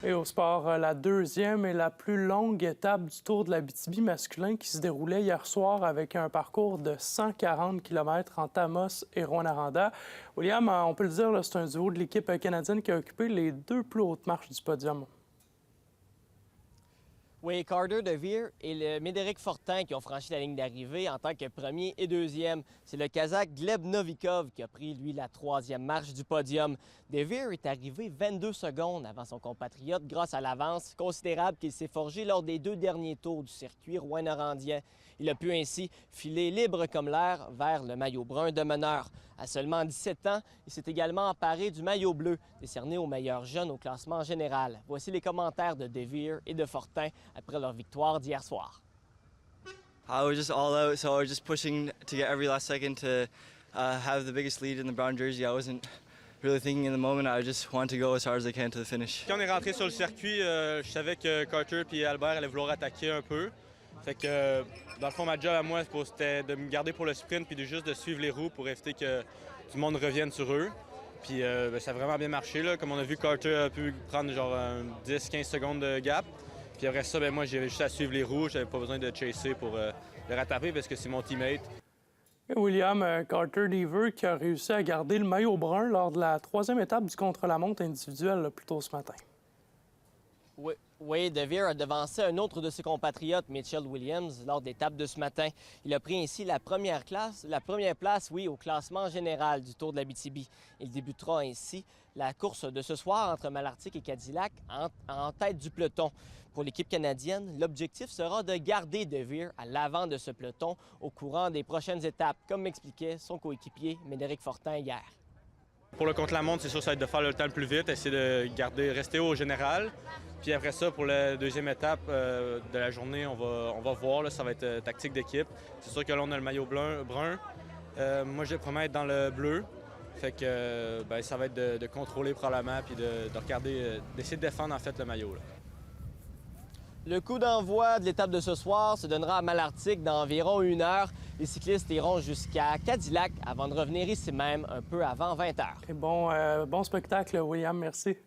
Et au sport, la deuxième et la plus longue étape du Tour de l'Abitibi masculin qui se déroulait hier soir avec un parcours de 140 km entre Amos et Rouyn-Noranda. William, on peut le dire, c'est un duo de l'équipe canadienne qui a occupé les deux plus hautes marches du podium. Oui, Carter De Veer et le Médéric Fortin qui ont franchi la ligne d'arrivée en tant que premier et deuxième. C'est le Kazakh Gleb Novikov qui a pris, lui, la troisième marche du podium. De Veer est arrivé 22 secondes avant son compatriote grâce à l'avance considérable qu'il s'est forgé lors des deux derniers tours du circuit rouyn-norandien. Il a pu ainsi filer libre comme l'air vers le maillot brun de meneur. À seulement 17 ans, il s'est également emparé du maillot bleu, décerné aux meilleurs jeunes au classement général. Voici les commentaires de De Veer et de Fortin après leur victoire d'hier soir. I was just all out, so I was just pushing to get every last second to have the biggest lead in the brown jersey. I wasn't really thinking in the moment. I just wanted to go as hard as I can to the finish. Quand on est rentré sur le circuit, je savais que Carter et Albert allaient vouloir attaquer un peu. Fait que, dans le fond, ma job à moi, c'était de me garder pour le sprint puis juste de suivre les roues pour éviter que tout le monde revienne sur eux. Puis ça a vraiment bien marché. Là. Comme on a vu, Carter a pu prendre genre 10-15 secondes de gap. Puis après ça, moi, j'avais juste à suivre les roues. J'avais pas besoin de chasser pour le rattraper parce que c'est mon teammate. Et William, Carter De Veer qui a réussi à garder le maillot brun lors de la troisième étape du contre-la-montre individuel plus tôt ce matin. Oui, De Veer a devancé un autre de ses compatriotes, Mitchell Williams, lors de l'étape de ce matin. Il a pris ainsi la première place, au classement général du Tour de l'Abitibi. Il débutera ainsi la course de ce soir entre Malartic et Cadillac en tête du peloton. Pour l'équipe canadienne, l'objectif sera de garder De Veer à l'avant de ce peloton au courant des prochaines étapes, comme m'expliquait son coéquipier Médéric Fortin hier. Pour le contre-la-montre, c'est sûr, ça va être de faire le temps le plus vite, essayer de rester haut au général. Puis après ça, pour la deuxième étape de la journée, on va voir, là, ça va être tactique d'équipe. C'est sûr que là, on a le maillot brun. Moi, je vais probablement être dans le bleu. Fait que ça va être de contrôler probablement puis de regarder, d'essayer de défendre en fait le maillot. Là. Le coup d'envoi de l'étape de ce soir se donnera à Malartic dans environ 1 heure. Les cyclistes iront jusqu'à Cadillac avant de revenir ici même un peu avant 20 h. Et bon spectacle, William, merci.